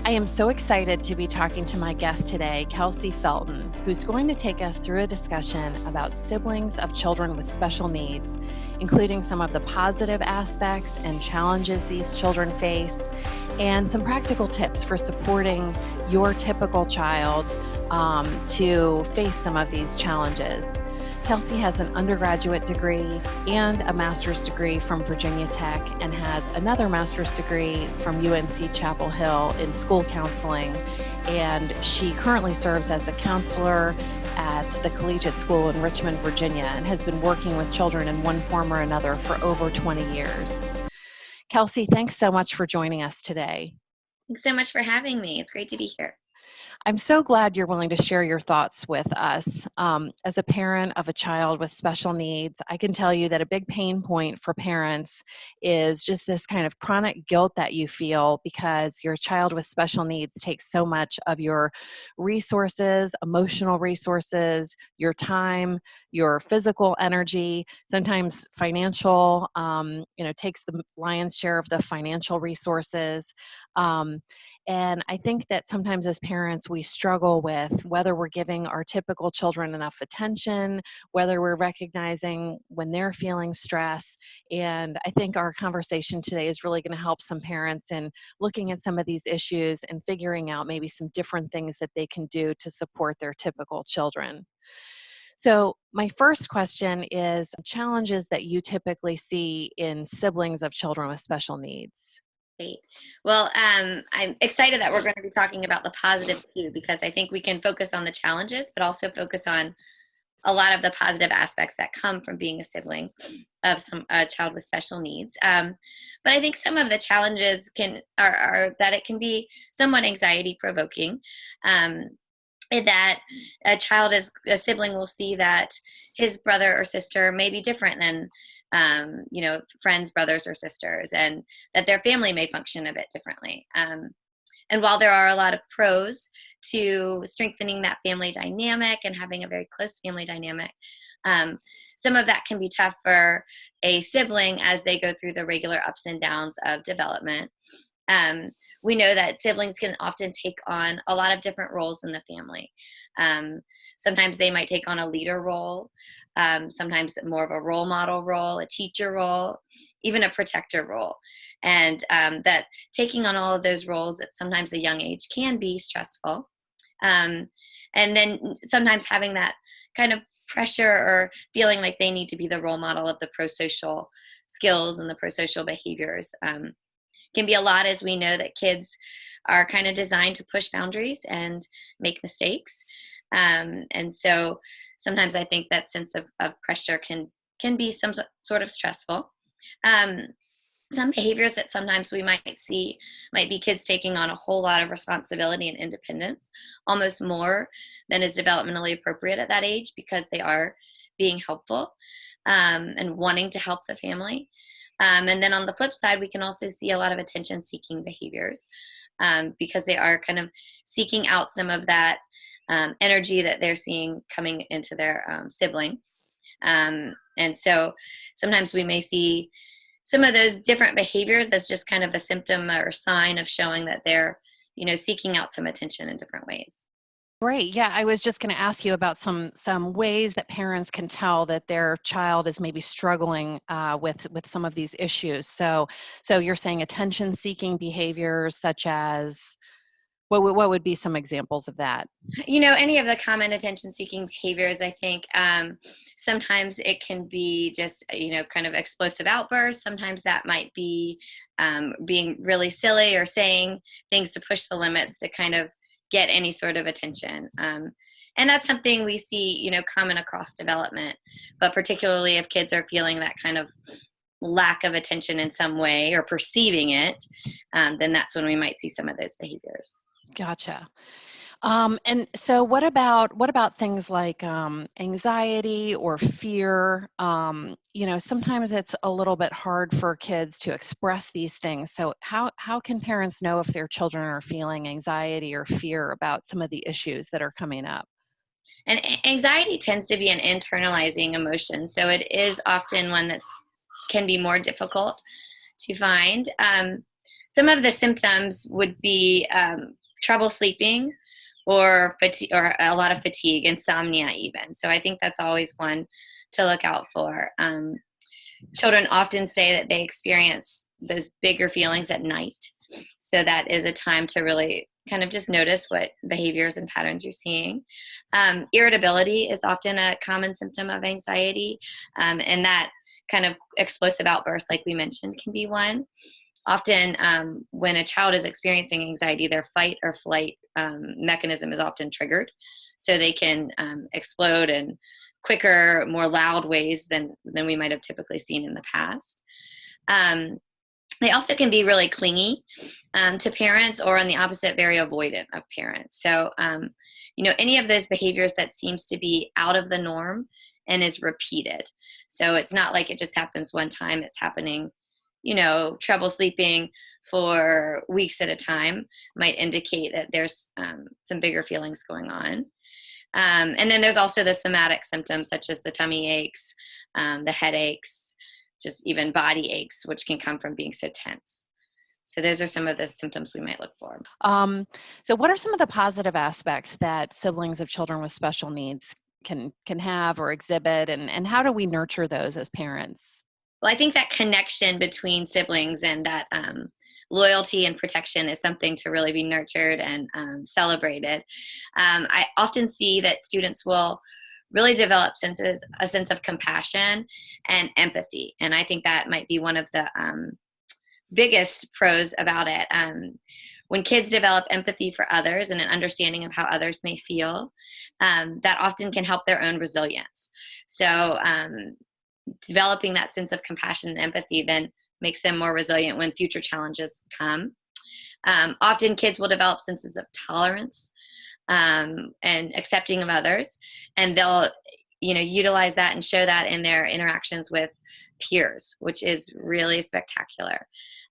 I am so excited to be talking to my guest today, Kelsey Felton, who's going to take us through a discussion about siblings of children with special needs, including some of the positive aspects and challenges these children face, and some practical tips for supporting your typical child to face some of these challenges. Kelsey has an undergraduate degree and a master's degree from Virginia Tech and has another master's degree from UNC Chapel Hill in school counseling. And she currently serves as a counselor at the Collegiate School in Richmond, Virginia, and has been working with children in one form or another for over 20 years. Kelsey, thanks so much for joining us today. Thanks so much for having me. It's great to be here. I'm so glad you're willing to share your thoughts with us. As a parent of a child with special needs, I can tell you that a big pain point for parents is just this kind of chronic guilt that you feel because your child with special needs takes so much of your resources, emotional resources, your time, your physical energy, sometimes financial, takes the lion's share of the financial resources. And I think that sometimes as parents, we struggle with whether we're giving our typical children enough attention, whether we're recognizing when they're feeling stress. And I think our conversation today is really going to help some parents in looking at some of these issues and figuring out maybe some different things that they can do to support their typical children. So my first question is challenges that you typically see in siblings of children with special needs. Great. Well, I'm excited that we're going to be talking about the positive too, because I think we can focus on the challenges, but also focus on a lot of the positive aspects that come from being a sibling of a child with special needs. But I think some of the challenges are that it can be somewhat anxiety provoking. That a sibling will see that his brother or sister may be different than friends, brothers or sisters, and that their family may function a bit differently. And while there are a lot of pros to strengthening that family dynamic and having a very close family dynamic, some of that can be tough for a sibling as they go through the regular ups and downs of development. We know that siblings can often take on a lot of different roles in the family. Sometimes they might take on a leader role, sometimes more of a role model role, a teacher role, even a protector role. And that taking on all of those roles at sometimes a young age can be stressful. And then sometimes having that kind of pressure or feeling like they need to be the role model of the pro-social skills and the pro-social behaviors can be a lot, as we know that kids are kind of designed to push boundaries and make mistakes. And so sometimes I think that sense of pressure can be some sort of stressful. Some behaviors that sometimes we might see might be kids taking on a whole lot of responsibility and independence, almost more than is developmentally appropriate at that age, because they are being helpful and wanting to help the family. And then on the flip side, we can also see a lot of attention-seeking behaviors because they are kind of seeking out some of that energy that they're seeing coming into their sibling. And so sometimes we may see some of those different behaviors as just kind of a symptom or sign of showing that they're, seeking out some attention in different ways. Great. Yeah, I was just going to ask you about some ways that parents can tell that their child is maybe struggling with some of these issues. So you're saying attention-seeking behaviors, such as what would be some examples of that? Any of the common attention-seeking behaviors, I think sometimes it can be just, kind of explosive outbursts. Sometimes that might be being really silly or saying things to push the limits to kind of get any sort of attention. And that's something we see, common across development, but particularly if kids are feeling that kind of lack of attention in some way or perceiving it, then that's when we might see some of those behaviors. Gotcha. And so what about things like anxiety or fear? Sometimes it's a little bit hard for kids to express these things. So how can parents know if their children are feeling anxiety or fear about some of the issues that are coming up? And anxiety tends to be an internalizing emotion. So it is often one that can be more difficult to find. Some of the symptoms would be trouble sleeping, or fatigue, or a lot of fatigue, insomnia even. So I think that's always one to look out for. Children often say that they experience those bigger feelings at night. So that is a time to really kind of just notice what behaviors and patterns you're seeing. Irritability is often a common symptom of anxiety, and that kind of explosive outburst, like we mentioned, can be one. Often, when a child is experiencing anxiety, their fight or flight mechanism is often triggered, so they can explode in quicker, more loud ways than we might have typically seen in the past. They also can be really clingy to parents, or on the opposite, very avoidant of parents. So, any of those behaviors that seems to be out of the norm and is repeated. So it's not like it just happens one time, it's happening, trouble sleeping for weeks at a time might indicate that there's some bigger feelings going on. And then there's also the somatic symptoms, such as the tummy aches, the headaches, just even body aches, which can come from being so tense. So those are some of the symptoms we might look for. So what are some of the positive aspects that siblings of children with special needs can have or exhibit, and how do we nurture those as parents? Well, I think that connection between siblings and that loyalty and protection is something to really be nurtured and celebrated. I often see that students will really develop a sense of compassion and empathy. And I think that might be one of the biggest pros about it. When kids develop empathy for others and an understanding of how others may feel, that often can help their own resilience. So developing that sense of compassion and empathy then makes them more resilient when future challenges come. Often kids will develop senses of tolerance and accepting of others, and they'll utilize that and show that in their interactions with peers, which is really spectacular.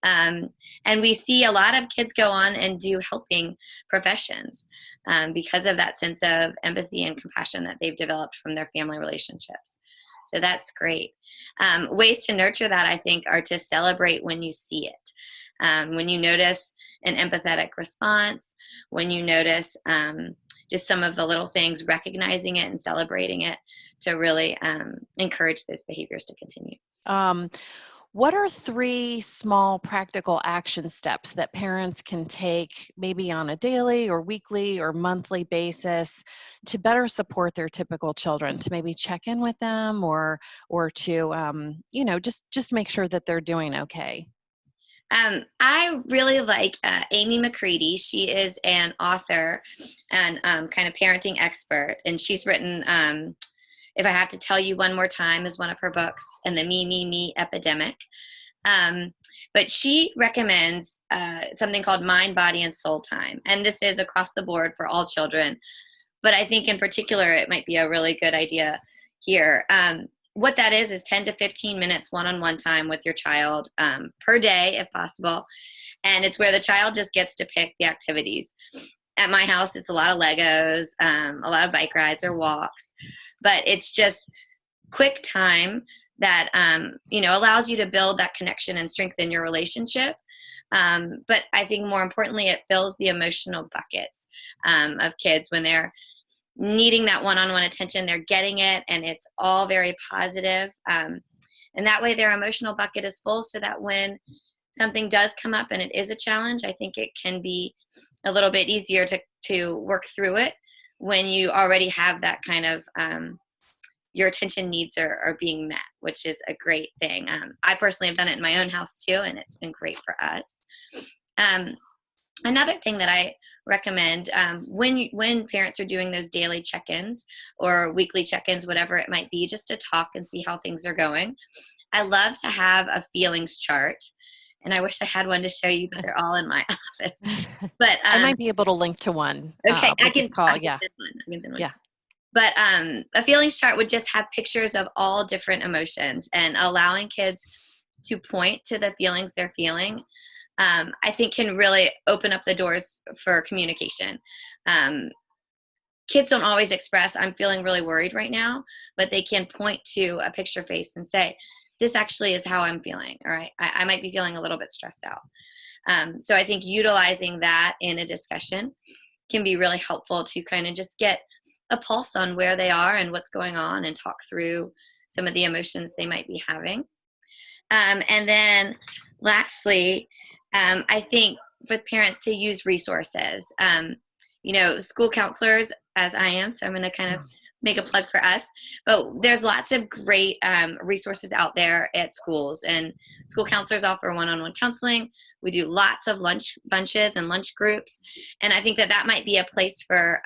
And we see a lot of kids go on and do helping professions because of that sense of empathy and compassion that they've developed from their family relationships. So that's great. Ways to nurture that, I think, are to celebrate when you see it. When you notice an empathetic response, when you notice just some of the little things, recognizing it and celebrating it to really encourage those behaviors to continue. What are 3 small practical action steps that parents can take, maybe on a daily or weekly or monthly basis, to better support their typical children, to maybe check in with them, or to just make sure that they're doing okay? I really like Amy McCready. She is an author and kind of parenting expert, and she's written If I Have to Tell You One More Time is one of her books, and the Me Epidemic. But she recommends something called Mind, Body, and Soul Time. And this is across the board for all children. But I think in particular, it might be a really good idea here. What that is 10 to 15 minutes one-on-one time with your child per day, if possible. And it's where the child just gets to pick the activities. At my house, it's a lot of Legos, a lot of bike rides or walks. But it's just quick time that allows you to build that connection and strengthen your relationship. But I think more importantly, it fills the emotional buckets of kids when they're needing that one-on-one attention. They're getting it, and it's all very positive. And that way their emotional bucket is full, so that when something does come up and it is a challenge, I think it can be a little bit easier to work through it when you already have that kind of your attention needs are being met, which is a great thing. I personally have done it in my own house too, and it's been great for us. Another thing that I recommend when parents are doing those daily check-ins or weekly check-ins, whatever it might be, just to talk and see how things are going, I love to have a feelings chart. And I wish I had one to show you, but they're all in my office. But I might be able to link to one. Okay, I can send one. I can send one. Yeah. But a feelings chart would just have pictures of all different emotions, and allowing kids to point to the feelings they're feeling, I think can really open up the doors for communication. Kids don't always express, I'm feeling really worried right now, but they can point to a picture face and say, this actually is how I'm feeling, all right? I might be feeling a little bit stressed out. So I think utilizing that in a discussion can be really helpful to kind of just get a pulse on where they are and what's going on, and talk through some of the emotions they might be having. And then lastly, I think with parents to use resources. School counselors, as I am, so I'm going to kind of make a plug for us, but there's lots of great resources out there at schools, and school counselors offer one-on-one counseling. We do lots of lunch bunches and lunch groups, and I think that might be a place for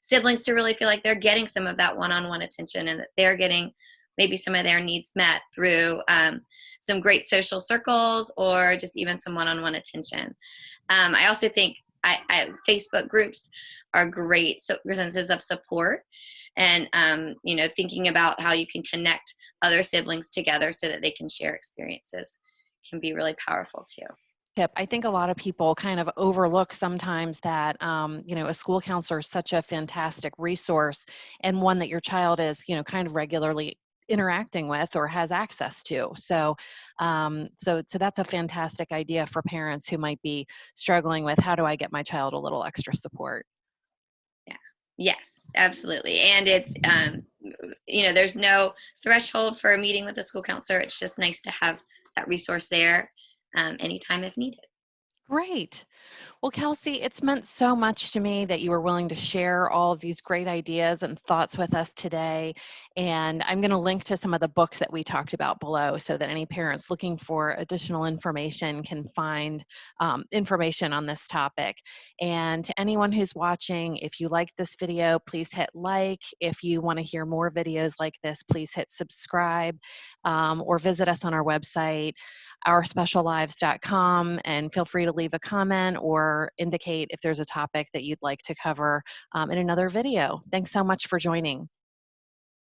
siblings to really feel like they're getting some of that one-on-one attention, and that they're getting maybe some of their needs met through some great social circles, or just even some one-on-one attention. I also think Facebook groups are great senses of support, and thinking about how you can connect other siblings together so that they can share experiences can be really powerful too. Yep. I think a lot of people kind of overlook sometimes that, a school counselor is such a fantastic resource, and one that your child is, kind of regularly interacting with or has access to. So that's a fantastic idea for parents who might be struggling with, how do I get my child a little extra support? Yeah. Yes, absolutely. And it's, there's no threshold for a meeting with a school counselor. It's just nice to have that resource there anytime if needed. Great. Well, Kelsey, it's meant so much to me that you were willing to share all of these great ideas and thoughts with us today. And I'm going to link to some of the books that we talked about below, so that any parents looking for additional information can find information on this topic. And to anyone who's watching, if you liked this video, please hit like. If you want to hear more videos like this, please hit subscribe, or visit us on our website, ourspeciallives.com, and feel free to leave a comment or indicate if there's a topic that you'd like to cover in another video. Thanks so much for joining.